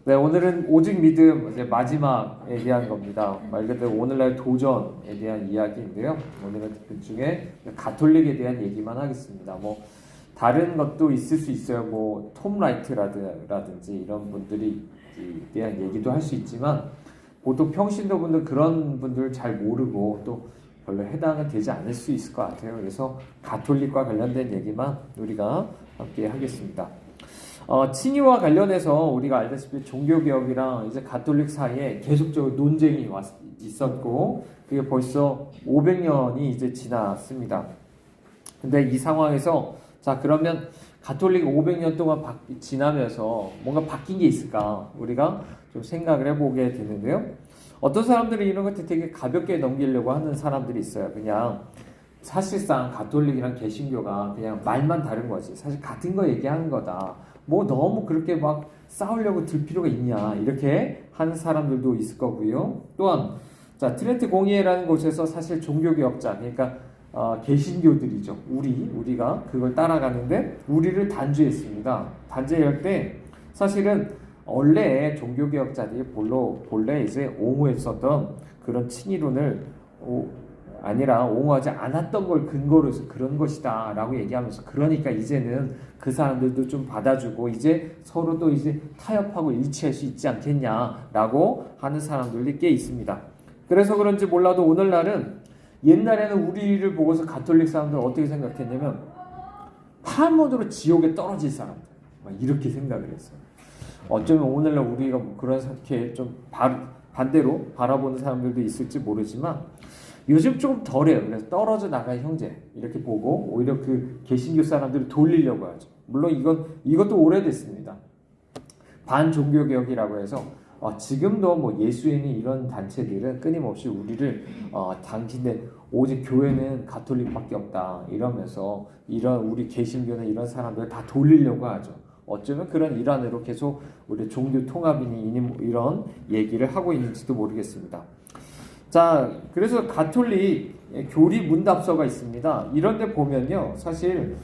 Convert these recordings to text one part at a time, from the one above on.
네, 오늘은 오직 믿음 이제 마지막에 대한 겁니다. 말 그대로 오늘날 도전에 대한 이야기인데요. 오늘은 그 중에 가톨릭에 대한 얘기만 하겠습니다. 뭐 다른 것도 있을 수 있어요. 뭐 톰 라이트라든지 이런 분들이 대한 얘기도 할 수 있지만 보통 평신도 분들 그런 분들 잘 모르고 또 별로 해당은 되지 않을 수 있을 것 같아요. 그래서 가톨릭과 관련된 얘기만 우리가 함께 하겠습니다. 칭의와 관련해서 우리가 알다시피 종교개혁이랑 이제 가톨릭 사이에 계속적으로 논쟁이 있었고 그게 벌써 500년이 이제 지났습니다. 근데 이 상황에서 자 그러면 가톨릭 500년 동안 지나면서 뭔가 바뀐 게 있을까 우리가 좀 생각을 해보게 되는데요. 어떤 사람들이 이런 것들 되게 가볍게 넘기려고 하는 사람들이 있어요. 그냥 사실상 가톨릭이랑 개신교가 그냥 말만 다른 거지 사실 같은 거 얘기하는 거다. 뭐 너무 그렇게 막 싸우려고 들 필요가 있냐 이렇게 하는 사람들도 있을 거고요. 또한 자 트렌트 공의회라는 곳에서 사실 종교개혁자 그러니까 개신교들이죠. 우리가 그걸 따라가는데 우리를 단죄했습니다. 단죄할 때 사실은 원래 종교개혁자들이 본래 이제 옹호했었던 그런 칭의론을 아니라 옹호하지 않았던 걸 근거로 해서 그런 것이다 라고 얘기하면서 그러니까 이제는 그 사람들도 좀 받아주고 이제 서로 또 이제 타협하고 일치할 수 있지 않겠냐 라고 하는 사람들이 꽤 있습니다. 그래서 그런지 몰라도 오늘날은 옛날에는 우리를 보고서 가톨릭 사람들은 어떻게 생각했냐면 파문으로 지옥에 떨어질 사람들 이렇게 생각을 했어요. 어쩌면 오늘날 우리가 뭐 그렇게 좀 반대로 바라보는 사람들도 있을지 모르지만 요즘 조금 덜해요. 그래서 떨어져 나갈 형제 이렇게 보고 오히려 그 개신교 사람들을 돌리려고 하죠. 물론 이것도 오래됐습니다. 반종교개혁이라고 해서 지금도 뭐 예수인이 이런 단체들은 끊임없이 우리를 당신들 오직 교회는 가톨릭밖에 없다 이러면서 이런 우리 개신교는 이런 사람들을 다 돌리려고 하죠. 어쩌면 그런 일환으로 계속 우리 종교 통합이니 이런 얘기를 하고 있는지도 모르겠습니다. 자, 그래서 가톨릭 교리 문답서가 있습니다. 이런데 보면요, 사실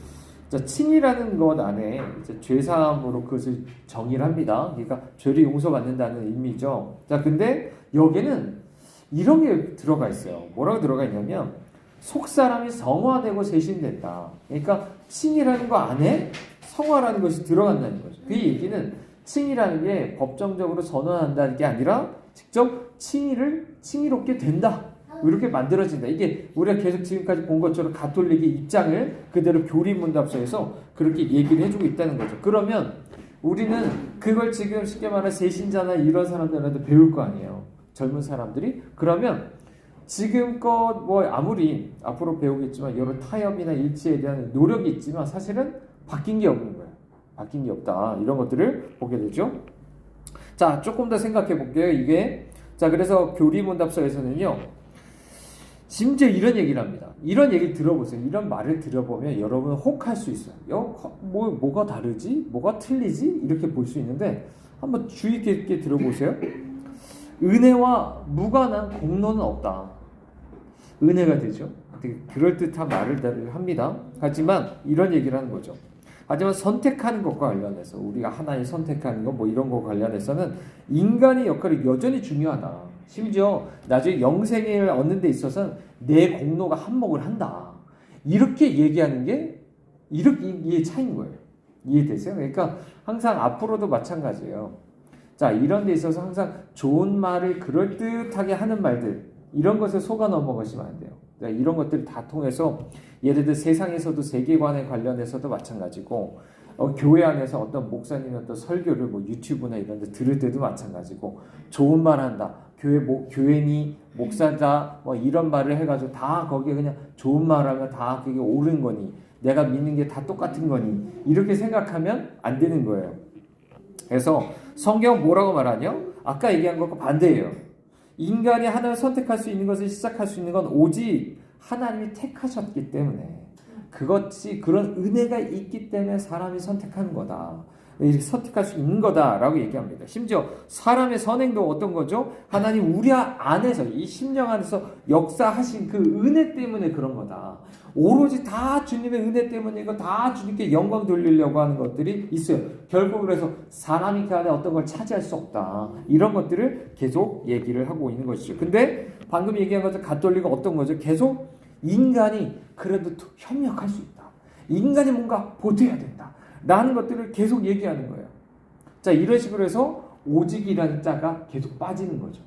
칭의라는 것 안에 죄사함으로 그것을 정의를 합니다. 그러니까 죄를 용서받는다는 의미죠. 자, 근데 여기는 이런 게 들어가 있어요. 뭐라고 들어가 있냐면 속사람이 성화되고 세신된다. 그러니까 칭의라는 거 안에 성화라는 것이 들어간다는 거죠. 그 얘기는 칭의라는 게 법정적으로 선언한다는 게 아니라 직접 칭의롭게 된다. 이렇게 만들어진다. 이게 우리가 계속 지금까지 본 것처럼 가톨릭의 입장을 그대로 교리문답서에서 그렇게 얘기를 해주고 있다는 거죠. 그러면 우리는 그걸 지금 쉽게 말해 세신자나 이런 사람들한테 배울 거 아니에요. 젊은 사람들이. 그러면 지금껏 뭐 아무리 앞으로 배우겠지만 이런 타협이나 일치에 대한 노력이 있지만 사실은 바뀐 게 없는 거예요. 바뀐 게 없다. 이런 것들을 보게 되죠. 자, 조금 더 생각해 볼게요. 이게 자, 그래서 교리문답서에서는요. 심지어 이런 얘기를 합니다. 이런 얘기를 들어보세요. 이런 말을 들어보면 여러분은 혹할 수 있어요. 뭐가 다르지? 뭐가 틀리지? 이렇게 볼 수 있는데 한번 주의 깊게 들어보세요. 은혜와 무관한 공로는 없다. 은혜가 되죠. 되게 그럴듯한 말을 합니다. 하지만 이런 얘기를 하는 거죠. 하지만 선택하는 것과 관련해서 우리가 하나님 선택하는 것 뭐 이런 거 관련해서는 인간의 역할이 여전히 중요하다. 심지어 나중에 영생을 얻는 데 있어서는 내 공로가 한몫을 한다. 이렇게 얘기하는 게 이게 차이인 거예요. 이해되세요? 그러니까 항상 앞으로도 마찬가지예요. 자, 이런 데 있어서 항상 좋은 말을 그럴듯하게 하는 말들 이런 것에 속아 넘어가시면 안 돼요. 그러니까 이런 것들을 다 통해서 예를 들어 세상에서도 세계관에 관련해서도 마찬가지고 교회 안에서 어떤 목사님의 어떤 설교를 뭐 유튜브나 이런 데 들을 때도 마찬가지고 좋은 말 한다. 교회니 목사다 뭐 이런 말을 해가지고 다 거기에 그냥 좋은 말 하면 다 그게 옳은 거니 내가 믿는 게 다 똑같은 거니 이렇게 생각하면 안 되는 거예요. 그래서 성경 뭐라고 말하냐? 아까 얘기한 것과 반대예요. 인간이 하나님을 선택할 수 있는 것을 시작할 수 있는 건 오직 하나님이 택하셨기 때문에 그것이 그런 은혜가 있기 때문에 사람이 선택하는 거다. 이렇게 선택할 수 있는 거다라고 얘기합니다. 심지어 사람의 선행도 어떤 거죠? 하나님 우리 안에서 이 심령 안에서 역사하신 그 은혜 때문에 그런 거다. 오로지 다 주님의 은혜 때문이고 다 주님께 영광 돌리려고 하는 것들이 있어요. 결국 그래서 사람이 그 안에 어떤 걸 차지할 수 없다. 이런 것들을 계속 얘기를 하고 있는 것이죠. 근데 방금 얘기한 것처럼 가톨릭은 어떤 거죠? 계속 인간이 그래도 협력할 수 있다. 인간이 뭔가 보태야 된다. 라는 것들을 계속 얘기하는 거예요. 자, 이런 식으로 해서 오직이라는 자가 계속 빠지는 거죠.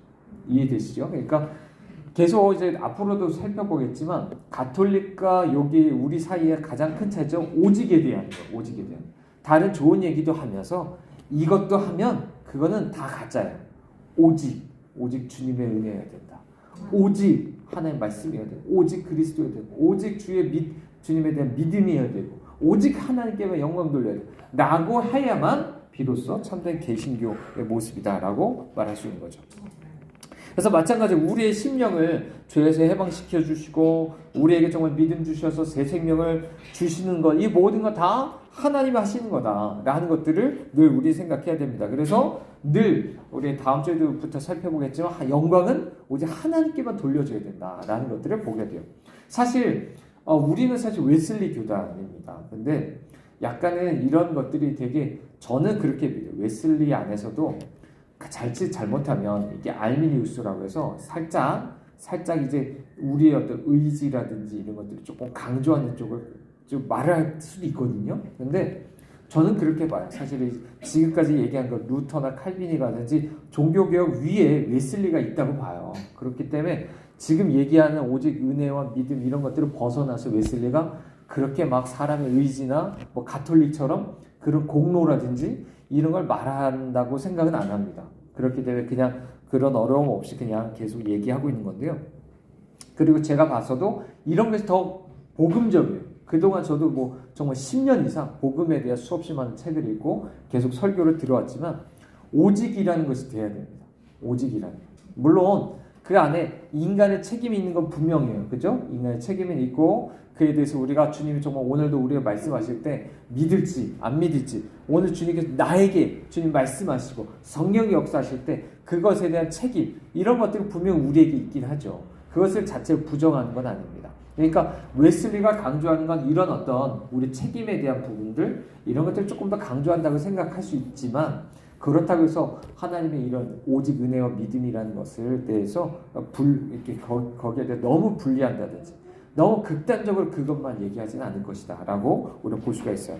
이해되시죠? 그러니까 계속 이제 앞으로도 살펴보겠지만 가톨릭과 여기 우리 사이에 가장 큰 차이점 오직에 대한 거예요. 오직에 대한. 다른 좋은 얘기도 하면서 이것도 하면 그거는 다 가짜예요. 오직 주님의 은혜여야 된다. 오직 하나님 말씀이어야 되고 오직 그리스도여야 되고 오직 주님에 대한 믿음이어야 되고 오직 하나님께만 영광 돌려야 돼. 라고 해야만 비로소 참된 개신교의 모습이다라고 말할 수 있는 거죠. 그래서 마찬가지로 우리의 심령을 죄에서 해방시켜 주시고 우리에게 정말 믿음 주셔서 새 생명을 주시는 것, 이 모든 것 다 하나님이 하시는 거다라는 것들을 늘 우리 생각해야 됩니다. 그래서 늘 우리 다음 주에도부터 살펴보겠지만 영광은 오직 하나님께만 돌려줘야 된다라는 것들을 보게 돼요. 사실 우리는 사실 웨슬리 교단입니다. 근데 약간은 이런 것들이 되게 저는 그렇게 믿어요. 웨슬리 안에서도 잘못하면 이게 알미니우스라고 해서 살짝 이제 우리의 어떤 의지라든지 이런 것들을 조금 강조하는 쪽을 좀 말할 수도 있거든요. 근데 저는 그렇게 봐요. 사실 지금까지 얘기한 것 루터나 칼빈이라든지 종교개혁 위에 웨슬리가 있다고 봐요. 그렇기 때문에 지금 얘기하는 오직 은혜와 믿음 이런 것들을 벗어나서 웨슬리가 그렇게 막 사람의 의지나 뭐 가톨릭처럼 그런 공로라든지 이런 걸 말한다고 생각은 안 합니다. 그렇기 때문에 그냥 그런 어려움 없이 그냥 계속 얘기하고 있는 건데요. 그리고 제가 봐서도 이런 것이 더 복음적이에요. 그동안 저도 뭐 정말 10년 이상 복음에 대한 수없이 많은 책을 읽고 계속 설교를 들어왔지만 오직이라는 것이 돼야 됩니다. 오직이라는 것. 물론 그 안에 인간의 책임이 있는 건 분명해요. 그죠? 인간의 책임이 있고 그에 대해서 우리가 주님이 정말 오늘도 우리가 말씀하실 때 믿을지 안 믿을지 오늘 주님께서 나에게 주님 말씀하시고 성령이 역사하실 때 그것에 대한 책임 이런 것들이 분명 우리에게 있긴 하죠. 그것을 자체로 부정하는 건 아닙니다. 그러니까 웨슬리가 강조하는 건 이런 어떤 우리 책임에 대한 부분들 이런 것들을 조금 더 강조한다고 생각할 수 있지만 그렇다고 해서 하나님의 이런 오직 은혜와 믿음이라는 것을 대해서 이렇게 거기에 대해 너무 분리한다든지 너무 극단적으로 그것만 얘기하지는 않을 것이다 라고 우리가 볼 수가 있어요.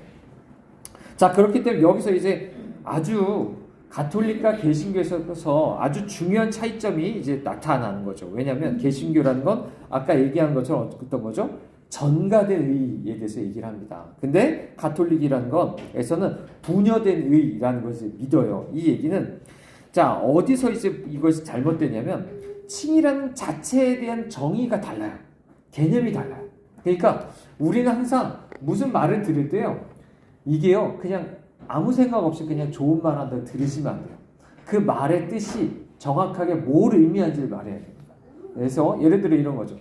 자, 그렇기 때문에 여기서 이제 아주 가톨릭과 개신교에서 아주 중요한 차이점이 이제 나타나는 거죠. 왜냐하면 개신교라는 건 아까 얘기한 것처럼 어떤 거죠? 전가된 의에 대해서 얘기를 합니다. 근데 가톨릭이라는 것에서는 부녀된 의라는 것을 믿어요. 이 얘기는 자 어디서 이제 이것이 잘못되냐면 칭이라는 자체에 대한 정의가 달라요. 개념이 달라요. 그러니까 우리는 항상 무슨 말을 들을 때요. 이게요 그냥 아무 생각 없이 그냥 좋은 말 한다고 들으시면 안 돼요. 그 말의 뜻이 정확하게 뭘 의미하는지를 말해야 됩니다. 그래서 예를 들어 이런 거죠.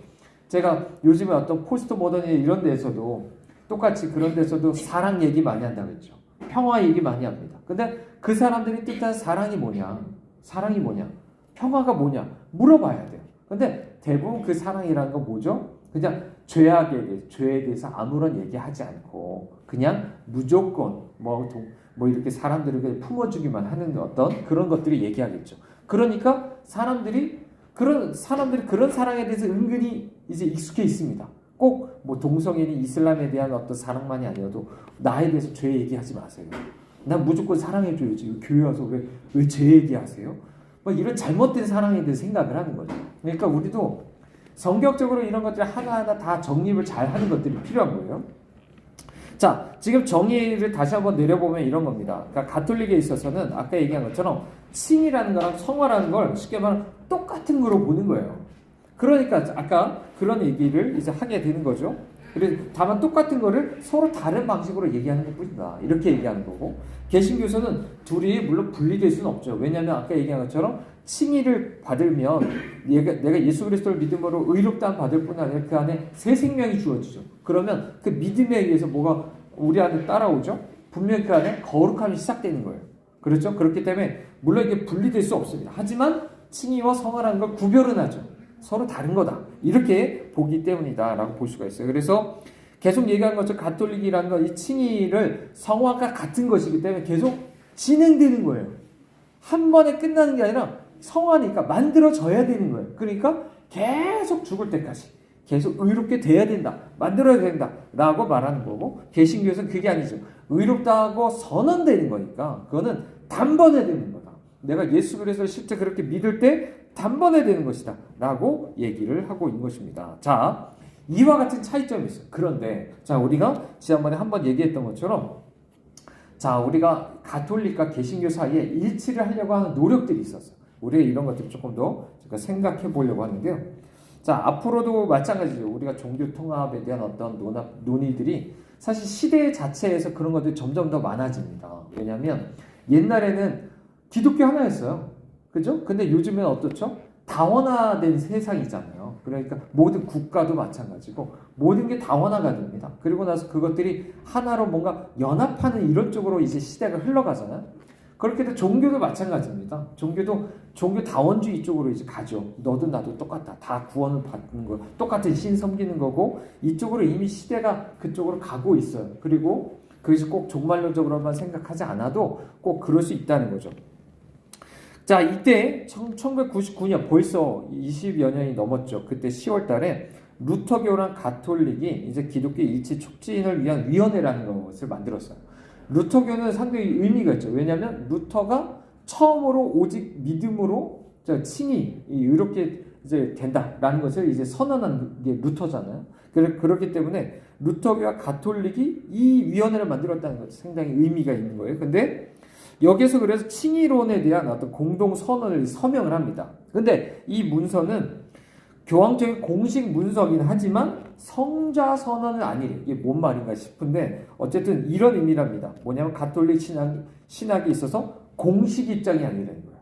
제가 요즘에 어떤 포스트 모더니 이런 데서도 똑같이 그런 데서도 사랑 얘기 많이 한다고 했죠. 평화 얘기 많이 합니다. 근데 그 사람들이 뜻하는 사랑이 뭐냐? 사랑이 뭐냐? 평화가 뭐냐? 물어봐야 돼요. 근데 대부분 그 사랑이라는 건 뭐죠? 그냥 죄에 대해서 아무런 얘기하지 않고 그냥 무조건 뭐 이렇게 사람들에게 품어주기만 하는 어떤 그런 것들을 얘기하겠죠. 그러니까 사람들이 그런 사랑에 대해서 은근히 이제 익숙해 있습니다. 꼭 뭐 동성애니 이슬람에 대한 어떤 사랑만이 아니어도 나에 대해서 죄 얘기하지 마세요. 난 무조건 사랑해줘야지. 교회 와서 왜 죄 얘기하세요? 뭐 이런 잘못된 사랑에 대해서 생각을 하는 거죠. 그러니까 우리도 성격적으로 이런 것들 하나하나 다 정립을 잘 하는 것들이 필요한 거예요. 자, 지금 정의를 다시 한번 내려보면 이런 겁니다. 그러니까 가톨릭에 있어서는 아까 얘기한 것처럼 칭이라는 거랑 성화라는 걸 쉽게 말하면 똑같은 거로 보는 거예요. 그러니까 아까 그런 얘기를 이제 하게 되는 거죠. 그래서 다만 똑같은 거를 서로 다른 방식으로 얘기하는 것 뿐이다. 이렇게 얘기하는 거고 개신교에서는 둘이 물론 분리될 수는 없죠. 왜냐하면 아까 얘기한 것처럼 칭의를 받으면 내가 예수 그리스도를 믿음으로 의롭다함 받을 뿐 아니라 그 안에 새 생명이 주어지죠. 그러면 그 믿음에 의해서 뭐가 우리 안에 따라오죠? 분명히 그 안에 거룩함이 시작되는 거예요. 그렇죠? 그렇기 때문에 물론 이게 분리될 수 없습니다. 하지만 칭의와 성화라는 걸 구별은 하죠. 서로 다른 거다. 이렇게 보기 때문이다 라고 볼 수가 있어요. 그래서 계속 얘기한 것처럼 가톨릭이라는 건 이 칭의를 성화가 같은 것이기 때문에 계속 진행되는 거예요. 한 번에 끝나는 게 아니라 성화니까 만들어져야 되는 거예요. 그러니까 계속 죽을 때까지 계속 의롭게 돼야 된다. 만들어야 된다. 라고 말하는 거고, 개신교에서는 그게 아니죠. 의롭다고 선언되는 거니까 그거는 단번에 되는 거다. 내가 예수 그리스도를 실제 그렇게 믿을 때 단번에 되는 것이다. 라고 얘기를 하고 있는 것입니다. 자, 이와 같은 차이점이 있어요. 그런데 자, 우리가 지난번에 한번 얘기했던 것처럼 자, 우리가 가톨릭과 개신교 사이에 일치를 하려고 하는 노력들이 있었어요. 우리가 이런 것들을 조금 더 생각해 보려고 하는데요. 자, 앞으로도 마찬가지죠. 우리가 종교 통합에 대한 어떤 논의들이 사실 시대 자체에서 그런 것들이 점점 더 많아집니다. 왜냐하면 옛날에는 기독교 하나였어요. 그죠? 근데 요즘엔 어떻죠? 다원화된 세상이잖아요. 그러니까 모든 국가도 마찬가지고 모든 게 다원화가 됩니다. 그리고 나서 그것들이 하나로 뭔가 연합하는 이런 쪽으로 이제 시대가 흘러가잖아요. 그렇게 해서 종교도 마찬가지입니다. 종교도 종교 다원주의 쪽으로 이제 가죠. 너도 나도 똑같다. 다 구원을 받는 거, 똑같은 신 섬기는 거고 이쪽으로 이미 시대가 그쪽으로 가고 있어요. 그리고 그것이 꼭 종말론적으로만 생각하지 않아도 꼭 그럴 수 있다는 거죠. 자, 이때 1999년 벌써 20여 년이 넘었죠. 그때 10월 달에 루터교랑 가톨릭이 이제 기독교 일치 촉진을 위한 위원회라는 것을 만들었어요. 루터교는 상당히 의미가 있죠. 왜냐하면 루터가 처음으로 오직 믿음으로 칭의 의롭게 이제 된다라는 것을 이제 선언한 게 루터잖아요. 그렇기 때문에 루터교와 가톨릭이 이 위원회를 만들었다는 것이 상당히 의미가 있는 거예요. 근데 여기서 그래서 칭의론에 대한 어떤 공동 선언을 서명을 합니다. 근데 이 문서는 교황청의 공식 문서긴 하지만 성자 선언은 아니래. 이게 뭔 말인가 싶은데 어쨌든 이런 의미랍니다. 뭐냐면 가톨릭 신학이 있어서 공식 입장이 아니라는 거야.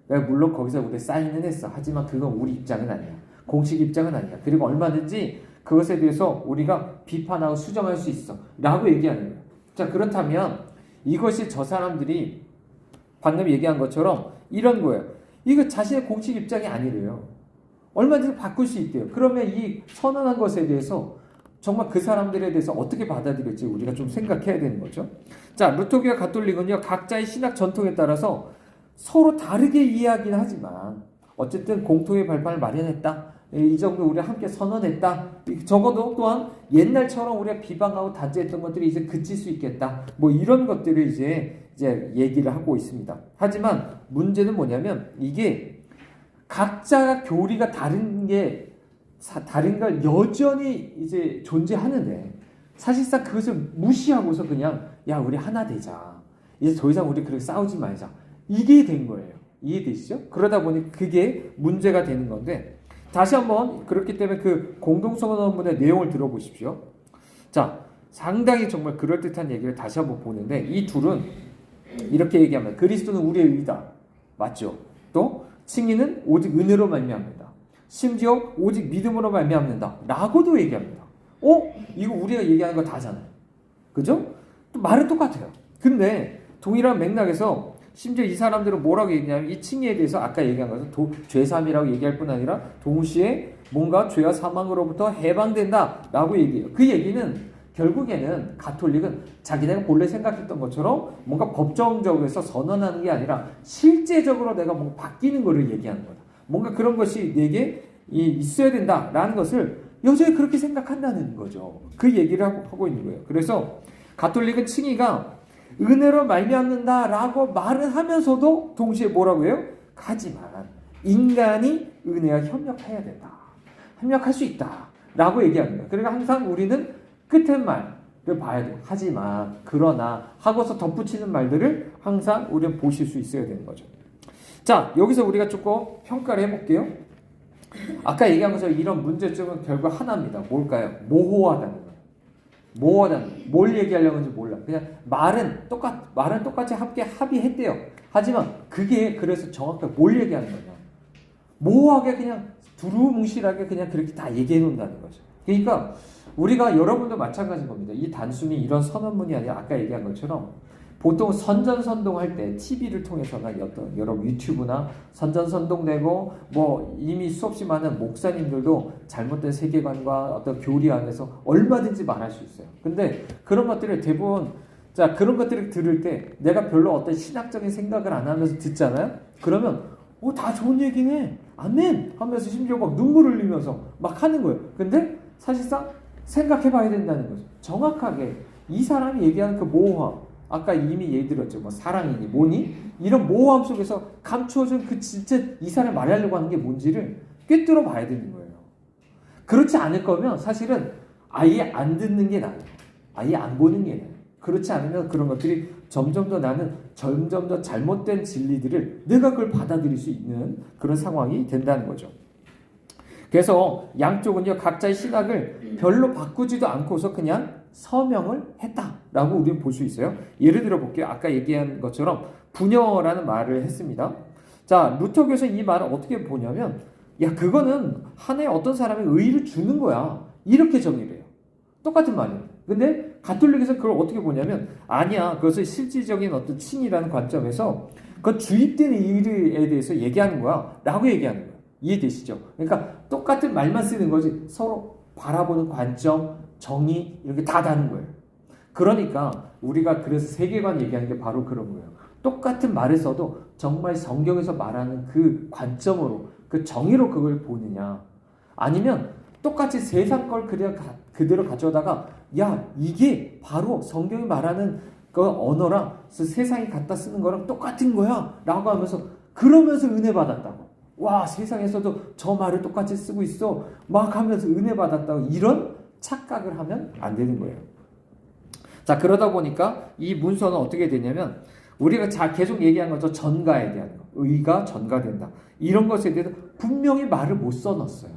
그러니까 물론 거기서 우리 사인은 했어. 하지만 그건 우리 입장은 아니야. 공식 입장은 아니야. 그리고 얼마든지 그것에 대해서 우리가 비판하고 수정할 수 있어. 라고 얘기하는 거야. 자, 그렇다면 이것이 저 사람들이 방금 얘기한 것처럼 이런 거예요. 이거 자신의 공식 입장이 아니래요. 얼마든지 바꿀 수 있대요. 그러면 이 선언한 것에 대해서 정말 그 사람들에 대해서 어떻게 받아들일지 우리가 좀 생각해야 되는 거죠. 자, 루터교와 가톨릭은요, 각자의 신학 전통에 따라서 서로 다르게 이해하긴 하지만 어쨌든 공통의 발판을 마련했다. 이 정도 우리가 함께 선언했다. 적어도 또한 옛날처럼 우리가 비방하고 단죄했던 것들이 이제 그칠 수 있겠다. 뭐 이런 것들을 이제 얘기를 하고 있습니다. 하지만 문제는 뭐냐면 이게 각자가 교리가 다른 걸 여전히 이제 존재하는데 사실상 그것을 무시하고서 그냥 야, 우리 하나 되자. 이제 더 이상 우리 그렇게 싸우지 말자. 이게 된 거예요. 이해되시죠? 그러다 보니 그게 문제가 되는 건데 다시 한번 그렇기 때문에 그 공동선언문의 내용을 들어보십시오. 자, 상당히 정말 그럴듯한 얘기를 다시 한번 보는데 이 둘은 이렇게 얘기합니다. 그리스도는 우리의 의다. 맞죠? 또 칭의는 오직 은혜로 말미암는다. 심지어 오직 믿음으로 말미암는다. 라고도 얘기합니다. 이거 우리가 얘기하는 거 다잖아요. 그죠? 또 말은 똑같아요. 근데 동일한 맥락에서 심지어 이 사람들은 뭐라고 얘기하냐면 이 칭의에 대해서 아까 얘기한 것은 죄삼이라고 얘기할 뿐 아니라 동시에 뭔가 죄와 사망으로부터 해방된다 라고 얘기해요. 그 얘기는 결국에는 가톨릭은 자기네가 본래 생각했던 것처럼 뭔가 법정적으로 해서 선언하는 게 아니라 실제적으로 내가 뭔가 바뀌는 것을 얘기하는 거다. 뭔가 그런 것이 내게 있어야 된다라는 것을 여전히 그렇게 생각한다는 거죠. 그 얘기를 하고 있는 거예요. 그래서 가톨릭은 칭의가 은혜로 말미암는다라고 말을 하면서도 동시에 뭐라고 해요? 하지만 인간이 은혜와 협력해야 된다. 협력할 수 있다. 라고 얘기합니다. 그러니까 항상 우리는 끝의 말을 봐야 돼요. 하지만, 그러나 하고서 덧붙이는 말들을 항상 우리는 보실 수 있어야 되는 거죠. 자, 여기서 우리가 조금 평가를 해볼게요. 아까 얘기한 것처럼 이런 문제점은 결국 하나입니다. 뭘까요? 모호하다는 거예요. 모호하다는 거예요. 뭘 얘기하려고 하는지 몰라. 그냥 말은 똑같이 함께 합의했대요. 하지만 그게 그래서 정확하게 뭘 얘기하는 거냐. 모호하게 그냥 두루뭉실하게 그냥 그렇게 다 얘기해 놓는다는 거죠. 그러니까 우리가 여러분도 마찬가지인 겁니다. 이 단순히 이런 선언문이 아니라 아까 얘기한 것처럼 보통 선전선동할 때 TV를 통해서나 어떤 여러 유튜브나 선전선동되고 뭐 이미 수없이 많은 목사님들도 잘못된 세계관과 어떤 교리 안에서 얼마든지 말할 수 있어요. 근데 그런 것들을 대부분 자 그런 것들을 들을 때 내가 별로 어떤 신학적인 생각을 안 하면서 듣잖아요. 그러면 다 좋은 얘기네. 아멘 하면서 심지어 막 눈물 흘리면서 막 하는 거예요. 근데 사실상 생각해 봐야 된다는 거죠. 정확하게 이 사람이 얘기하는 그 모호함 아까 이미 얘기 들었죠. 뭐 사랑이니 뭐니? 이런 모호함 속에서 감추어진 그 진짜 이 사람이 말하려고 하는 게 뭔지를 꿰뚫어 봐야 되는 거예요. 그렇지 않을 거면 사실은 아예 안 듣는 게 나아요. 아예 안 보는 게 나아요. 그렇지 않으면 그런 것들이 점점 더 나는 점점 더 잘못된 진리들을 내가 그걸 받아들일 수 있는 그런 상황이 된다는 거죠. 그래서 양쪽은요 각자의 신학을 별로 바꾸지도 않고서 그냥 서명을 했다라고 우리는 볼 수 있어요. 예를 들어 볼게요. 아까 얘기한 것처럼 분여라는 말을 했습니다. 자, 루터교에서 이 말을 어떻게 보냐면 야 그거는 하나의 어떤 사람의 의의를 주는 거야. 이렇게 정의를 해요. 똑같은 말이에요. 근데 가톨릭에서 그걸 어떻게 보냐면 아니야. 그것을 실질적인 어떤 칭이라는 관점에서 그 주입된 의의에 대해서 얘기하는 거야. 라고 얘기하는 거야. 이해되시죠? 그러니까 똑같은 말만 쓰는 거지 서로 바라보는 관점, 정의 이렇게 다 다른 거예요. 그러니까 우리가 그래서 세계관 얘기하는 게 바로 그런 거예요. 똑같은 말을 써도 정말 성경에서 말하는 그 관점으로 그 정의로 그걸 보느냐 아니면 똑같이 세상 걸 그대로 가져다가 야 이게 바로 성경이 말하는 그 언어랑 세상이 갖다 쓰는 거랑 똑같은 거야 라고 하면서 그러면서 은혜 받았다고 와 세상에서도 저 말을 똑같이 쓰고 있어 막 하면서 은혜 받았다고 이런 착각을 하면 안 되는 거예요. 자 그러다 보니까 이 문서는 어떻게 되냐면 우리가 계속 얘기한 거죠. 전가에 대한 거. 의가 전가된다. 이런 것에 대해서 분명히 말을 못 써놨어요.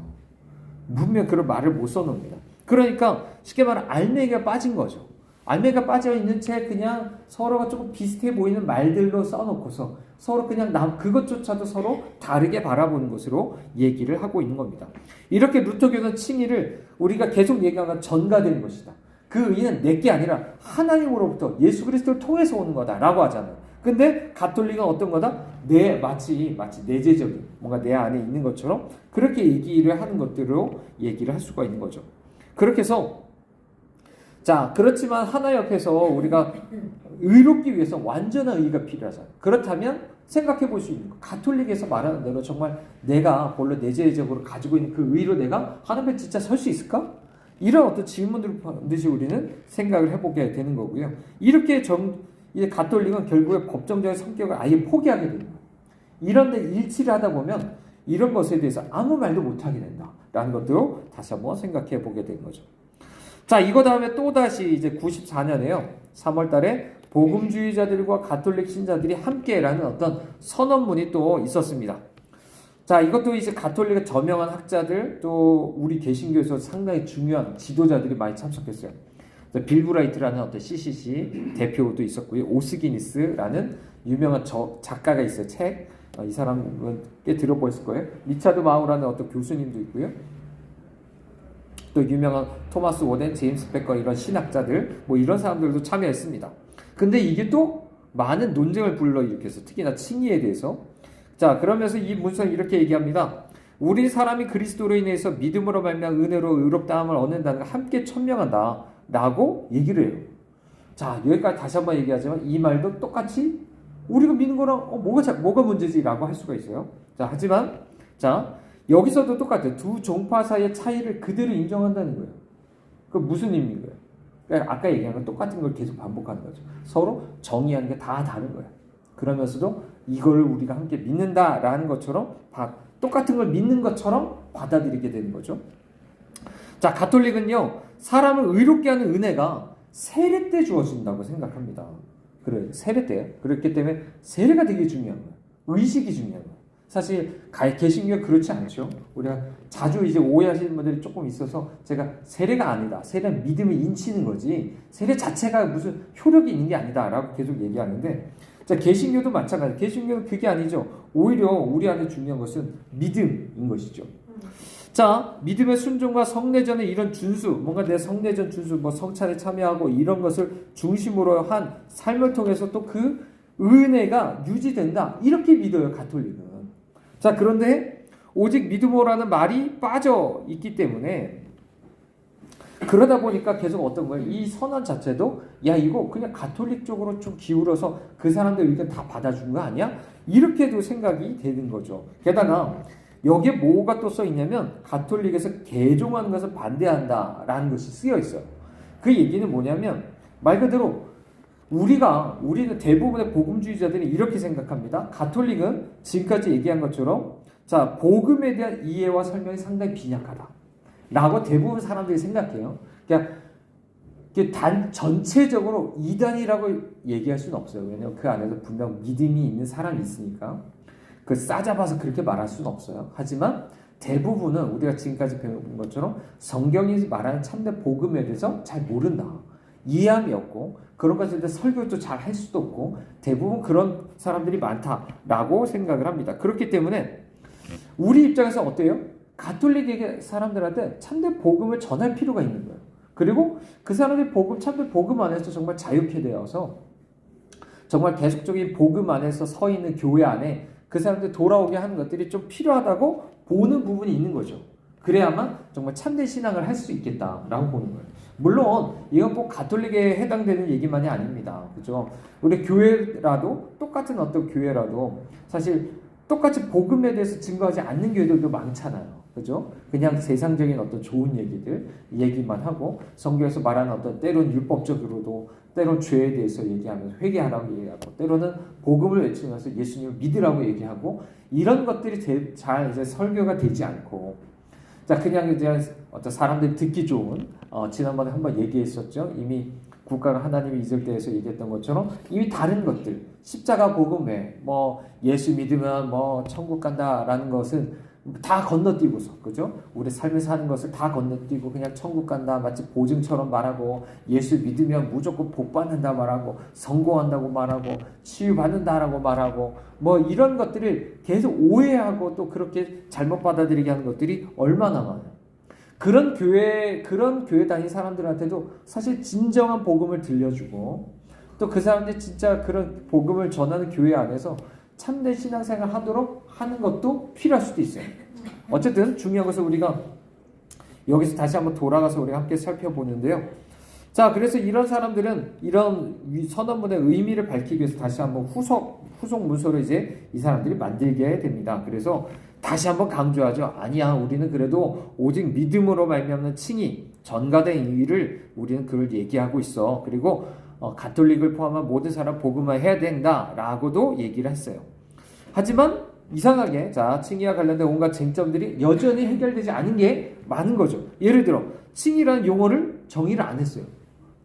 분명히 그런 말을 못 써놓습니다. 그러니까 쉽게 말하면 알맹이가 빠진 거죠. 알맹이가 빠져있는 채 그냥 서로가 조금 비슷해 보이는 말들로 써놓고서 서로 그냥 그것조차도 서로 다르게 바라보는 것으로 얘기를 하고 있는 겁니다. 이렇게 루터교는 칭의를 우리가 계속 얘기한 건 전가된 것이다. 그 의는 내게 아니라 하나님으로부터 예수 그리스도를 통해서 오는 거다라고 하잖아요. 근데 가톨릭은 어떤 거다? 마치 내재적인 뭔가 내 안에 있는 것처럼 그렇게 얘기를 하는 것들로 얘기를 할 수가 있는 거죠. 그렇게 해서 자 그렇지만 하나 옆에서 우리가 의롭기 위해서 완전한 의가 필요하잖아요. 그렇다면 생각해 볼 수 있는 거. 가톨릭에서 말하는 대로 정말 내가 본래 내재적으로 가지고 있는 그 의로 내가 하나님 앞에 진짜 설 수 있을까? 이런 어떤 질문들을 반드시 우리는 생각을 해보게 되는 거고요. 이렇게 이 가톨릭은 결국에 법정적인 성격을 아예 포기하게 되는 거예요. 이런 데 일치를 하다 보면 이런 것에 대해서 아무 말도 못하게 된다라는 것도 다시 한번 생각해 보게 되는 거죠. 자, 이거 다음에 또다시 이제 94년에요. 3월 달에 복음주의자들과 가톨릭 신자들이 함께라는 어떤 선언문이 또 있었습니다. 자, 이것도 이제 가톨릭의 저명한 학자들 또 우리 개신교에서 상당히 중요한 지도자들이 많이 참석했어요. 빌브라이트라는 어떤 CCC 대표도 있었고요. 오스기니스라는 유명한 작가가 있어요. 책. 이 사람은 꽤 들어보셨을 거예요. 리차드 마우라는 어떤 교수님도 있고요. 또 유명한 토마스 워덴, 제임스 베커 이런 신학자들 뭐 이런 사람들도 참여했습니다. 근데 이게 또 많은 논쟁을 불러일으켰어요. 특히나 칭의에 대해서. 자, 그러면서 이 문서는 이렇게 얘기합니다. 우리 사람이 그리스도로 인해서 믿음으로 말미암아 은혜로 의롭다함을 얻는다는 걸 함께 천명한다 라고 얘기를 해요. 자, 여기까지 다시 한번 얘기하지만 이 말도 똑같이 우리가 믿는 거랑 뭐가 문제지 라고 할 수가 있어요. 자, 하지만 자 여기서도 똑같아요. 두 종파 사이의 차이를 그대로 인정한다는 거예요. 그 무슨 의미인 거예요? 그러니까 아까 얘기한 건 똑같은 걸 계속 반복하는 거죠. 서로 정의하는 게 다 다른 거예요. 그러면서도 이걸 우리가 함께 믿는다라는 것처럼 똑같은 걸 믿는 것처럼 받아들이게 되는 거죠. 자, 가톨릭은요. 사람을 의롭게 하는 은혜가 세례 때 주어진다고 생각합니다. 그래, 세례 때요. 그렇기 때문에 세례가 되게 중요한 거예요. 의식이 중요한 거예요. 사실 개신교는 그렇지 않죠. 우리가 자주 이제 오해하시는 분들이 조금 있어서 제가 세례가 아니다. 세례는 믿음을 인치는 거지. 세례 자체가 무슨 효력이 있는 게 아니다라고 계속 얘기하는데 자, 개신교도 마찬가지. 개신교는 그게 아니죠. 오히려 우리 안에 중요한 것은 믿음인 것이죠. 자, 믿음의 순종과 성례전의 이런 준수, 뭔가 내 성례전 준수, 뭐 성찬에 참여하고 이런 것을 중심으로 한 삶을 통해서 또 그 은혜가 유지된다. 이렇게 믿어요, 가톨릭은. 자, 그런데 오직 믿음으로라는 말이 빠져 있기 때문에 그러다 보니까 계속 어떤 거예요? 이 선언 자체도 야, 이거 그냥 가톨릭 쪽으로 좀 기울어서 그 사람들 의견 다 받아준 거 아니야? 이렇게도 생각이 되는 거죠. 게다가 여기에 뭐가 또 써 있냐면 가톨릭에서 개종하는 것을 반대한다라는 것이 쓰여 있어요. 그 얘기는 뭐냐면 말 그대로 우리는 대부분의 복음주의자들이 이렇게 생각합니다. 가톨릭은 지금까지 얘기한 것처럼 자, 복음에 대한 이해와 설명이 상당히 빈약하다 라고 대부분 사람들이 생각해요. 그러니까 전체적으로 이단이라고 얘기할 수는 없어요. 왜냐하면 그 안에서 분명 믿음이 있는 사람이 있으니까 그 싸잡아서 그렇게 말할 수는 없어요. 하지만 대부분은 우리가 지금까지 배운 것처럼 성경이 말하는 참된 복음에 대해서 잘 모른다. 이해함이 없고 그런 것에 대해 설교도 잘 할 수도 없고 대부분 그런 사람들이 많다라고 생각을 합니다. 그렇기 때문에 우리 입장에서 어때요? 가톨릭 사람들한테 참된 복음을 전할 필요가 있는 거예요. 그리고 그 사람이 참된 복음 안에서 정말 자유케 되어서 정말 계속적인 복음 안에서 서 있는 교회 안에 그 사람들 돌아오게 하는 것들이 좀 필요하다고 보는 부분이 있는 거죠. 그래야만 정말 참된 신앙을 할 수 있겠다라고 보는 거예요. 물론 이건 꼭 가톨릭에 해당되는 얘기만이 아닙니다. 그죠? 우리 교회라도 똑같은 어떤 교회라도 사실 똑같이 복음에 대해서 증거하지 않는 교회들도 많잖아요. 그죠? 그냥 세상적인 어떤 좋은 얘기만 하고 성경에서 말하는 어떤 때론 율법적으로도 때론 죄에 대해서 얘기하면서 회개하라고 얘기하고 때로는 복음을 외치면서 예수님을 믿으라고 얘기하고 이런 것들이 잘 이제 설교가 되지 않고 자 그냥 이제 어떤 사람들이 듣기 좋은 지난번에 한번 얘기했었죠. 이미 국가가 하나님이 있을 때에서 얘기했던 것처럼 이미 다른 것들 십자가 복음 외 뭐 예수 믿으면 뭐 천국 간다라는 것은 다 건너뛰고서 그죠? 우리 삶을 사는 것을 다 건너뛰고 그냥 천국 간다 마치 보증처럼 말하고 예수 믿으면 무조건 복 받는다 말하고 성공한다고 말하고 치유받는다라고 말하고 뭐 이런 것들을 계속 오해하고 또 그렇게 잘못 받아들이게 하는 것들이 얼마나 많아요. 그런 교회 다닌 사람들한테도 사실 진정한 복음을 들려주고 또 그 사람들이 진짜 그런 복음을 전하는 교회 안에서 참된 신앙생활 하도록 하는 것도 필요할 수도 있어요. 어쨌든 중요한 것은 우리가 여기서 다시 한번 돌아가서 우리가 함께 살펴보는데요. 자, 그래서 이런 사람들은 이런 선언문의 의미를 밝히기 위해서 다시 한번 후속 문서를 이제 이 사람들이 만들게 됩니다. 그래서 다시 한번 강조하죠. 아니야, 우리는 그래도 오직 믿음으로 말미암는 칭의, 전가된 의를 우리는 그걸 얘기하고 있어. 그리고 가톨릭을 포함한 모든 사람 복음화해야 된다라고도 얘기를 했어요. 하지만 이상하게 자 칭의와 관련된 온갖 쟁점들이 여전히 해결되지 않은 게 많은 거죠. 예를 들어 칭의라는 용어를 정의를 안 했어요.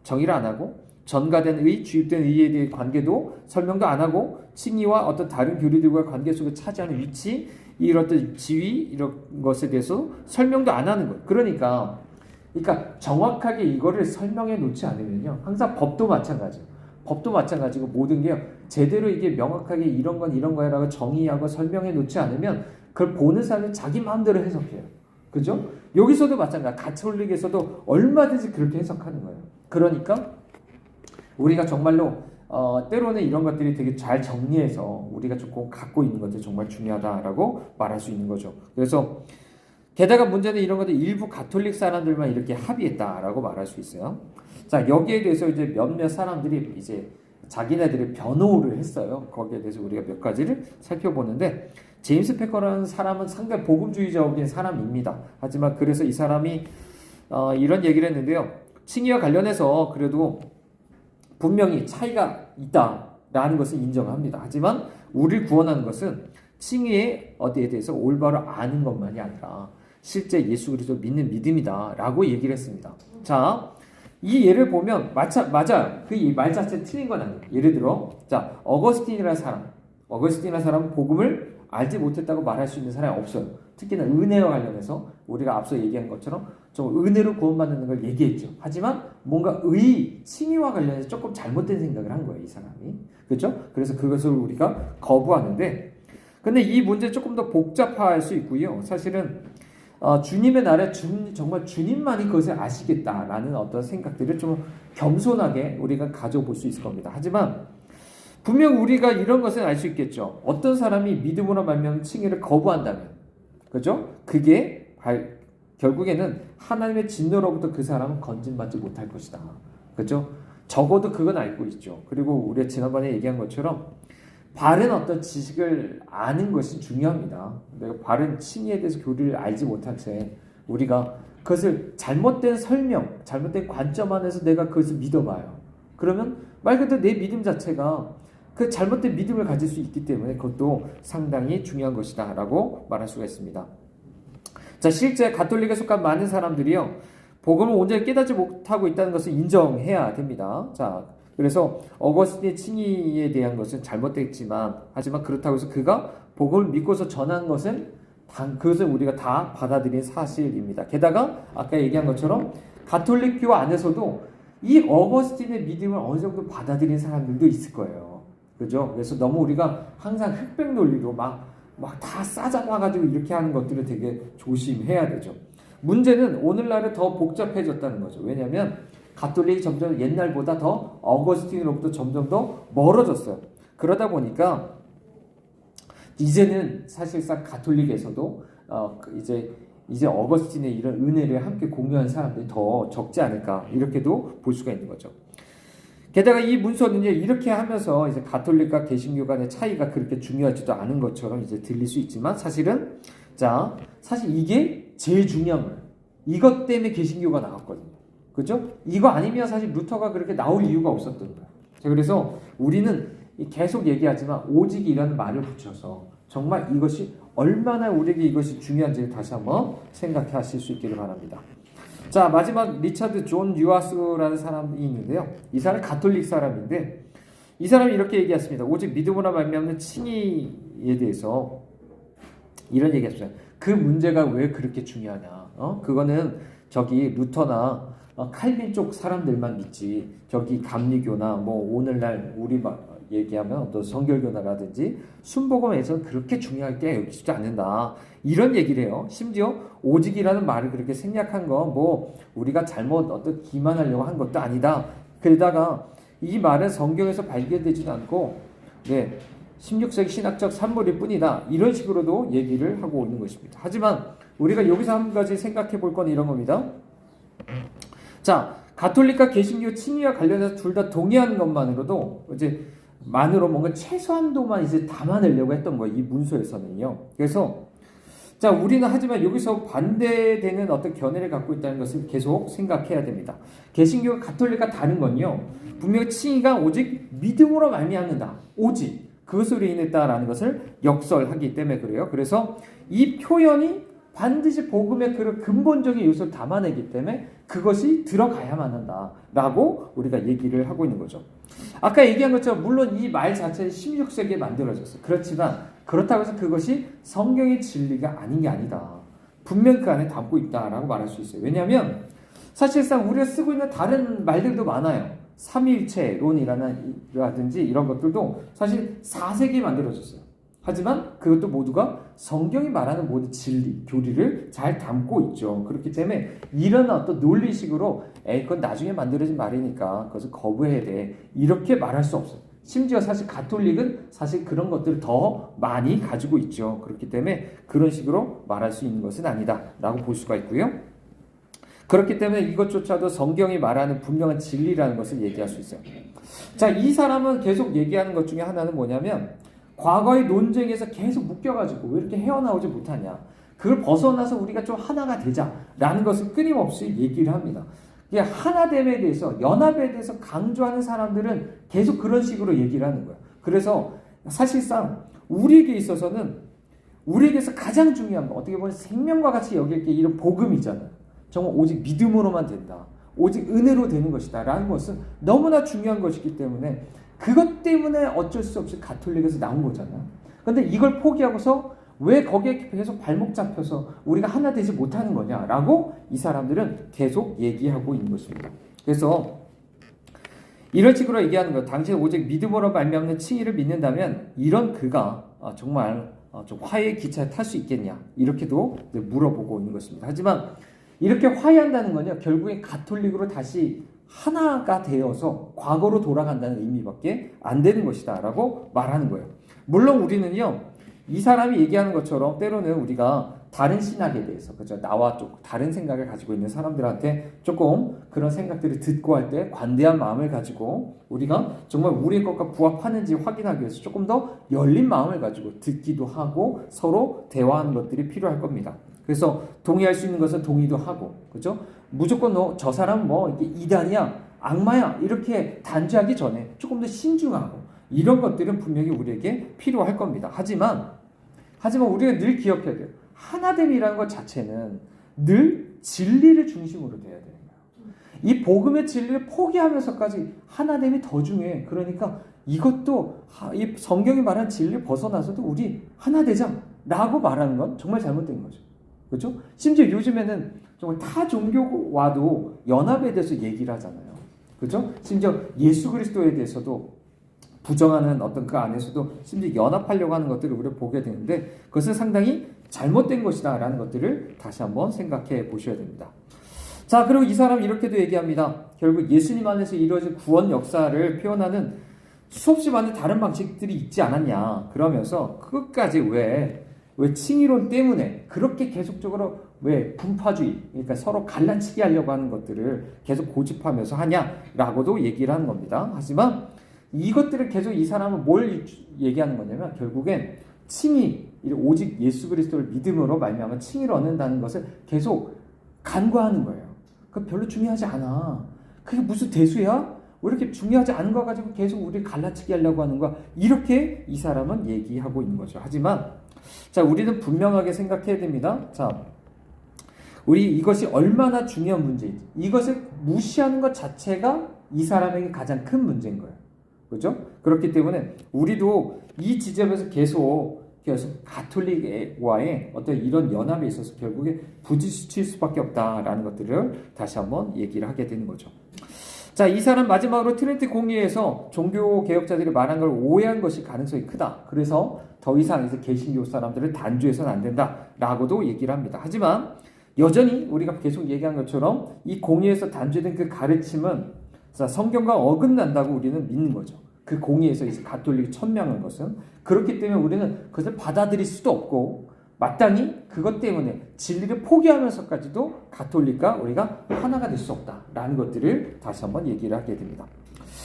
정의를 안 하고 전가된 의, 주입된 의에 대해 관계도 설명도 안 하고 칭의와 어떤 다른 교리들과 관계 속에 차지하는 위치, 이런 어떤 지위 이런 것에 대해서 설명도 안 하는 거예요. 그러니까 정확하게 이거를 설명해 놓지 않으면요. 항상 법도 마찬가지고 모든 게 제대로 이게 명확하게 이런 건 이런 거야라고 정의하고 설명해 놓지 않으면 그걸 보는 사람은 자기 마음대로 해석해요. 그죠? 여기서도 마찬가지. 가톨릭에서도 얼마든지 그렇게 해석하는 거예요. 그러니까 우리가 정말로 때로는 이런 것들이 되게 잘 정리해서 우리가 조금 갖고 있는 것들이 정말 중요하다라고 말할 수 있는 거죠. 그래서 게다가 문제는 이런 것들 일부 가톨릭 사람들만 이렇게 합의했다라고 말할 수 있어요. 자, 여기에 대해서 이제 몇몇 사람들이 이제 자기네들의 변호를 했어요. 거기에 대해서 우리가 몇 가지를 살펴보는데 제임스 패커라는 사람은 상당히 복음주의적인 사람입니다. 하지만 그래서 이 사람이 이런 얘기를 했는데요. 칭의와 관련해서 그래도 분명히 차이가 있다라는 것을 인정합니다. 하지만 우리를 구원하는 것은 칭의의 어디에 대해서 올바로 아는 것만이 아니라 실제 예수 그리스도 믿는 믿음이다라고 얘기를 했습니다. 자, 이 예를 보면 맞아요. 그 말 자체 틀린 건 아니에요. 예를 들어 자 어거스틴이라는 사람은 복음을 알지 못했다고 말할 수 있는 사람이 없어요. 특히나 은혜와 관련해서 우리가 앞서 얘기한 것처럼 좀 은혜로 구원받는 걸 얘기했죠. 하지만 뭔가 칭의와 관련해서 조금 잘못된 생각을 한 거예요. 이 사람이. 그렇죠? 그래서 그것을 우리가 거부하는데 근데 이 문제 조금 더 복잡할 수 있고요. 사실은 주님의 나라에 정말 주님만이 그것을 아시겠다라는 어떤 생각들을 좀 겸손하게 우리가 가져볼 수 있을 겁니다. 하지만 분명 우리가 이런 것을 알 수 있겠죠. 어떤 사람이 믿음으로 말미암은 칭의를 거부한다면, 그죠? 그게 결국에는 하나님의 진노로부터 그 사람은 건진받지 못할 것이다. 그죠? 적어도 그건 알고 있죠. 그리고 우리가 지난번에 얘기한 것처럼 바른 어떤 지식을 아는 것이 중요합니다. 내가 바른 칭의에 대해서 교리를 알지 못한 채 우리가 그것을 잘못된 설명, 잘못된 관점 안에서 내가 그것을 믿어봐요. 그러면 말 그대로 내 믿음 자체가 그 잘못된 믿음을 가질 수 있기 때문에 그것도 상당히 중요한 것이다 라고 말할 수가 있습니다. 자, 실제 가톨릭에 속한 많은 사람들이요, 복음을 온전히 깨닫지 못하고 있다는 것을 인정해야 됩니다. 자, 그래서 어거스틴의 칭의에 대한 것은 잘못됐지만, 하지만 그렇다고 해서 그가 복음을 믿고서 전한 것은 그것은 우리가 다 받아들인 사실입니다. 게다가 아까 얘기한 것처럼 가톨릭교 안에서도 이 어거스틴의 믿음을 어느 정도 받아들인 사람들도 있을 거예요. 그죠? 그래서 너무 우리가 항상 흑백 논리로 막 다 싸잡아가지고 이렇게 하는 것들을 되게 조심해야 되죠. 문제는 오늘날은 더 복잡해졌다는 거죠. 왜냐하면 가톨릭이 점점 옛날보다 더 어거스틴으로부터 점점 더 멀어졌어요. 그러다 보니까 이제는 사실상 가톨릭에서도 이제 어거스틴의 이런 은혜를 함께 공유한 사람들이 더 적지 않을까, 이렇게도 볼 수가 있는 거죠. 게다가 이 문서는요, 이렇게 하면서 이제 가톨릭과 개신교 간의 차이가 그렇게 중요하지도 않은 것처럼 이제 들릴 수 있지만, 사실은 사실 이게 제일 중요한 거예요. 이것 때문에 개신교가 나왔거든요. 그죠? 이거 아니면 사실 루터가 그렇게 나올 이유가 없었던 거예요. 자, 그래서 우리는 계속 얘기하지만 오직이라는 말을 붙여서 정말 이것이 얼마나 우리에게 이것이 중요한지를 다시 한번 생각해 하실 수 있기를 바랍니다. 자, 마지막 리차드 존 유아스라는 사람이 있는데요. 이 사람은 가톨릭 사람인데, 이 사람이 이렇게 얘기했습니다. 오직 믿음으로 말미암는 칭의에 대해서 이런 얘기했어요. 그 문제가 왜 그렇게 중요하냐? 그거는 저기 루터나 칼빈 쪽 사람들만 믿지, 저기 감리교나 뭐 오늘날 우리 얘기하면 어떤 성결교나라든지 순복음에서는 그렇게 중요할 게 여기지 않는다, 이런 얘기를 해요. 심지어 오직이라는 말을 그렇게 생략한 거 뭐 우리가 잘못 어떤 기만하려고 한 것도 아니다. 그러다가 이 말은 성경에서 발견되지도 않고 16세기 신학적 산물일 뿐이다, 이런 식으로도 얘기를 하고 있는 것입니다. 하지만 우리가 여기서 한 가지 생각해 볼 건 이런 겁니다. 자, 가톨릭과 개신교 칭의와 관련해서 둘 다 동의하는 것만으로도 뭔가 최소한도만 담아내려고 했던 거예요. 이 문서에서는요. 그래서 자, 우리는 하지만 여기서 반대되는 어떤 견해를 갖고 있다는 것을 계속 생각해야 됩니다. 개신교가 가톨릭과 다른 건요, 분명히 칭의가 오직 믿음으로 말미암는다, 오직 그것으로 인했다라는 것을 역설하기 때문에 그래요. 그래서 이 표현이 반드시 복음의 그런 근본적인 요소를 담아내기 때문에 그것이 들어가야만 한다라고 우리가 얘기를 하고 있는 거죠. 아까 얘기한 것처럼 물론 이 말 자체는 16세기에 만들어졌어요. 그렇지만 그렇다고 해서 그것이 성경의 진리가 아닌 게 아니다. 분명 그 안에 담고 있다라고 말할 수 있어요. 왜냐하면 사실상 우리가 쓰고 있는 다른 말들도 많아요. 삼위일체론이라든지 이런 것들도 사실 4세기에 만들어졌어요. 하지만 그것도 모두가 성경이 말하는 모든 진리, 교리를 잘 담고 있죠. 그렇기 때문에 이런 어떤 논리식으로 그건 나중에 만들어진 말이니까 그것을 거부해야 돼, 이렇게 말할 수 없어요. 심지어 사실 가톨릭은 사실 그런 것들을 더 많이 가지고 있죠. 그렇기 때문에 그런 식으로 말할 수 있는 것은 아니다 라고 볼 수가 있고요. 그렇기 때문에 이것조차도 성경이 말하는 분명한 진리라는 것을 얘기할 수 있어요. 자, 이 사람은 계속 얘기하는 것 중에 하나는 뭐냐면, 과거의 논쟁에서 계속 묶여가지고 왜 이렇게 헤어나오지 못하냐, 그걸 벗어나서 우리가 좀 하나가 되자라는 것을 끊임없이 얘기를 합니다. 이게 하나됨에 대해서, 연합에 대해서 강조하는 사람들은 계속 그런 식으로 얘기를 하는 거예요. 그래서 사실상 우리에게 있어서는, 우리에게서 가장 중요한 거, 어떻게 보면 생명과 같이 여길 게 이런 복음이잖아요. 정말 오직 믿음으로만 된다, 오직 은혜로 되는 것이다 라는 것은 너무나 중요한 것이기 때문에 그것 때문에 어쩔 수 없이 가톨릭에서 나온 거잖아요. 그런데 이걸 포기하고서 왜 거기에 계속 발목 잡혀서 우리가 하나 되지 못하는 거냐라고 이 사람들은 계속 얘기하고 있는 것입니다. 그래서 이런 식으로 얘기하는 거, 당신은 오직 믿음으로 말미암는 칭의를 믿는다면 이런 그가 정말 좀 화해의 기차에 탈 수 있겠냐 이렇게도 물어보고 있는 것입니다. 하지만 이렇게 화해한다는 건요 결국엔 가톨릭으로 다시 하나가 되어서 과거로 돌아간다는 의미밖에 안 되는 것이다 라고 말하는 거예요. 물론 우리는요 이 사람이 얘기하는 것처럼 때로는 우리가 다른 신학에 대해서 그죠 나와 좀 다른 생각을 가지고 있는 사람들한테 조금 그런 생각들을 듣고 할 때 관대한 마음을 가지고 우리가 정말 우리의 것과 부합하는지 확인하기 위해서 조금 더 열린 마음을 가지고 듣기도 하고 서로 대화하는 것들이 필요할 겁니다. 그래서 동의할 수 있는 것은 동의도 하고 그죠 무조건 너 저 사람 뭐 이게 이단이야 악마야 이렇게 단죄하기 전에 조금 더 신중하고 이런 것들은 분명히 우리에게 필요할 겁니다. 하지만 우리가 늘 기억해야 돼요. 하나됨이라는 것 자체는 늘 진리를 중심으로 돼야 되는 거예요. 이 복음의 진리를 포기하면서까지 하나됨이 더 중요해. 그러니까 이것도 이 성경이 말한 진리를 벗어나서도 우리 하나 되자라고 말하는 건 정말 잘못된 거죠. 그렇죠? 심지어 요즘에는 정말 타 종교와도 연합에 대해서 얘기를 하잖아요. 그렇죠? 심지어 예수 그리스도에 대해서도 부정하는 어떤 그 안에서도 심지어 연합하려고 하는 것들을 우리가 보게 되는데 그것은 상당히 잘못된 것이다 라는 것들을 다시 한번 생각해 보셔야 됩니다. 자, 그리고 이 사람이 이렇게도 얘기합니다. 결국 예수님 안에서 이루어진 구원 역사를 표현하는 수없이 많은 다른 방식들이 있지 않았냐 그러면서 끝까지 왜 칭의론 때문에 그렇게 계속적으로 왜 분파주의 그러니까 서로 갈라치기 하려고 하는 것들을 계속 고집하면서 하냐라고도 얘기를 하는 겁니다. 하지만 이것들을 계속 이 사람은 뭘 얘기하는 거냐면 결국엔 칭의 오직 예수 그리스도를 믿음으로 말미암아 칭의를 얻는다는 것을 계속 간과하는 거예요. 그거 별로 중요하지 않아. 그게 무슨 대수야? 왜 이렇게 중요하지 않은 거 가지고 계속 우리를 갈라치기 하려고 하는 거야? 이렇게 이 사람은 얘기하고 있는 거죠. 하지만 자 우리는 분명하게 생각해야 됩니다. 자 우리 이것이 얼마나 중요한 문제인지 이것을 무시하는 것 자체가 이 사람에게 가장 큰 문제인 거예요. 그렇죠? 그렇기 때문에 우리도 이 지점에서 계속 가톨릭과의 어떤 이런 연합에 있어서 결국에 부딪힐 수밖에 없다라는 것들을 다시 한번 얘기를 하게 되는 거죠. 자, 이 사람 마지막으로 트렌트 공의에서 종교 개혁자들이 말한 걸 오해한 것이 가능성이 크다. 그래서 더 이상 이제 개신교 사람들을 단죄해서는 안 된다라고도 얘기를 합니다. 하지만 여전히 우리가 계속 얘기한 것처럼 이 공의에서 단죄된 그 가르침은 성경과 어긋난다고 우리는 믿는 거죠. 그 공의에서 이제 가톨릭이 천명한 것은 그렇기 때문에 우리는 그것을 받아들일 수도 없고 마땅히 그것 때문에 진리를 포기하면서까지도 가톨릭과 우리가 하나가 될 수 없다라는 것들을 다시 한번 얘기를 하게 됩니다.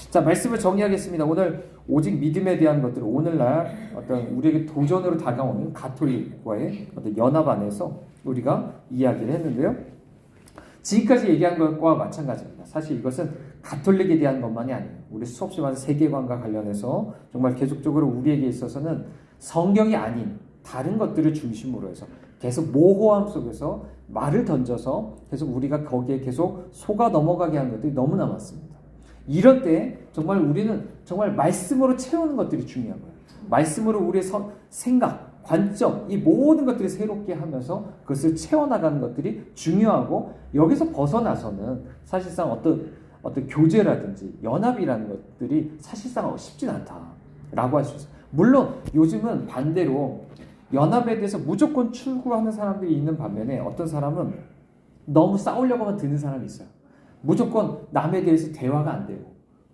자, 말씀을 정리하겠습니다. 오늘 오직 믿음에 대한 것들 오늘날 어떤 우리에게 도전으로 다가오는 가톨릭과의 어떤 연합 안에서 우리가 이야기를 했는데요. 지금까지 얘기한 것과 마찬가지입니다. 사실 이것은 가톨릭에 대한 것만이 아니에요. 우리 수없이 많은 세계관과 관련해서 정말 계속적으로 우리에게 있어서는 성경이 아닌 다른 것들을 중심으로 해서 계속 모호함 속에서 말을 던져서 계속 우리가 거기에 계속 속아 넘어가게 하는 것들이 너무나 많습니다. 이럴 때 정말 우리는 정말 말씀으로 채우는 것들이 중요한 거예요. 말씀으로 우리의 생각, 관점, 이 모든 것들을 새롭게 하면서 그것을 채워나가는 것들이 중요하고 여기서 벗어나서는 사실상 어떤 교제라든지 연합이라는 것들이 사실상 쉽진 않다라고 할 수 있어요. 물론 요즘은 반대로 연합에 대해서 무조건 추구하는 사람들이 있는 반면에 어떤 사람은 너무 싸우려고만 드는 사람이 있어요. 무조건 남에 대해서 대화가 안 되고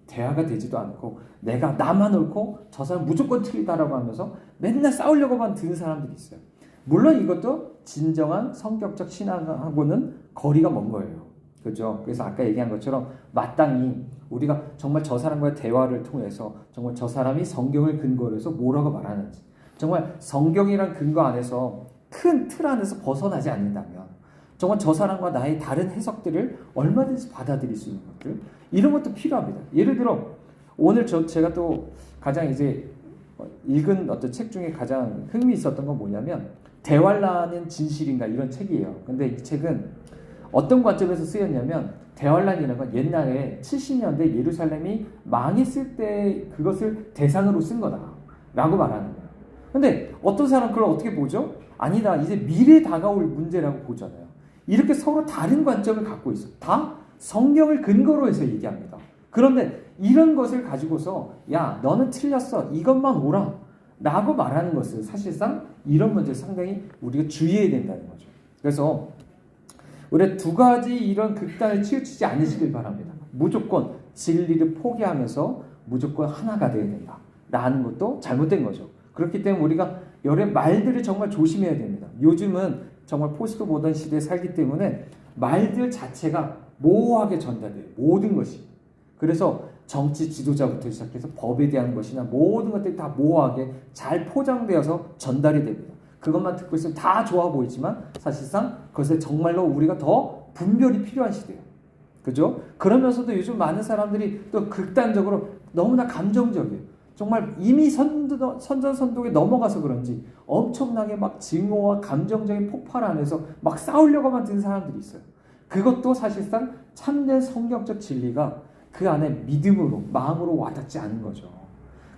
대화가 되지도 않고 내가 나만 옳고 저 사람 무조건 틀리다라고 하면서 맨날 싸우려고만 드는 사람들이 있어요. 물론 이것도 진정한 성격적 신앙하고는 거리가 먼 거예요. 그죠? 그래서 아까 얘기한 것처럼 마땅히 우리가 정말 저 사람과의 대화를 통해서 정말 저 사람이 성경을 근거로 해서 뭐라고 말하는지 정말 성경이란 근거 안에서 큰 틀 안에서 벗어나지 않는다면 정말 저 사람과 나의 다른 해석들을 얼마든지 받아들일 수 있는 것들 이런 것도 필요합니다. 예를 들어 오늘 제가 또 가장 이제 읽은 어떤 책 중에 가장 흥미있었던 건 뭐냐면 대환란은 진실인가 이런 책이에요. 근데 이 책은 어떤 관점에서 쓰였냐면 대환란이라는 건 옛날에 70년대 예루살렘이 망했을 때 그것을 대상으로 쓴 거다라고 말하는 거예요. 근데 어떤 사람은 그걸 어떻게 보죠? 아니다. 이제 미래에 다가올 문제라고 보잖아요. 이렇게 서로 다른 관점을 갖고 있어요. 다 성경을 근거로 해서 얘기합니다. 그런데 이런 것을 가지고서 야 너는 틀렸어. 이것만 오라. 라고 말하는 것은 사실상 이런 문제를 상당히 우리가 주의해야 된다는 거죠. 그래서 우리 두 가지 이런 극단을 치우치지 않으시길 바랍니다. 무조건 진리를 포기하면서 무조건 하나가 되어야 된다 라는 것도 잘못된 거죠. 그렇기 때문에 우리가 여러 말들을 정말 조심해야 됩니다. 요즘은 정말 포스트 모던 시대에 살기 때문에 말들 자체가 모호하게 전달돼요. 모든 것이. 그래서 정치 지도자부터 시작해서 법에 대한 것이나 모든 것들이 다 모호하게 잘 포장되어서 전달이 됩니다. 그것만 듣고 있으면 다 좋아 보이지만 사실상 그것에 정말로 우리가 더 분별이 필요한 시대예요. 그죠? 그러면서도 요즘 많은 사람들이 또 극단적으로 너무나 감정적이에요. 정말 이미 선전선독에 넘어가서 그런지 엄청나게 막 증오와 감정적인 폭발 안에서 막 싸우려고만 드는 사람들이 있어요. 그것도 사실상 참된 성경적 진리가 그 안에 믿음으로, 마음으로 와닿지 않은 거죠.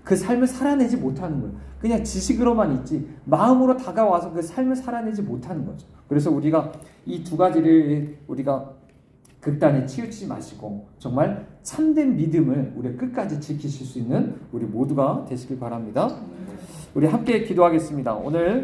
그 삶을 살아내지 못하는 거예요. 그냥 지식으로만 있지 마음으로 다가와서 그 삶을 살아내지 못하는 거죠. 그래서 우리가 이 두 가지를 우리가 극단에 치우치지 마시고 정말 참된 믿음을 우리 끝까지 지키실 수 있는 우리 모두가 되시길 바랍니다. 우리 함께 기도하겠습니다. 오늘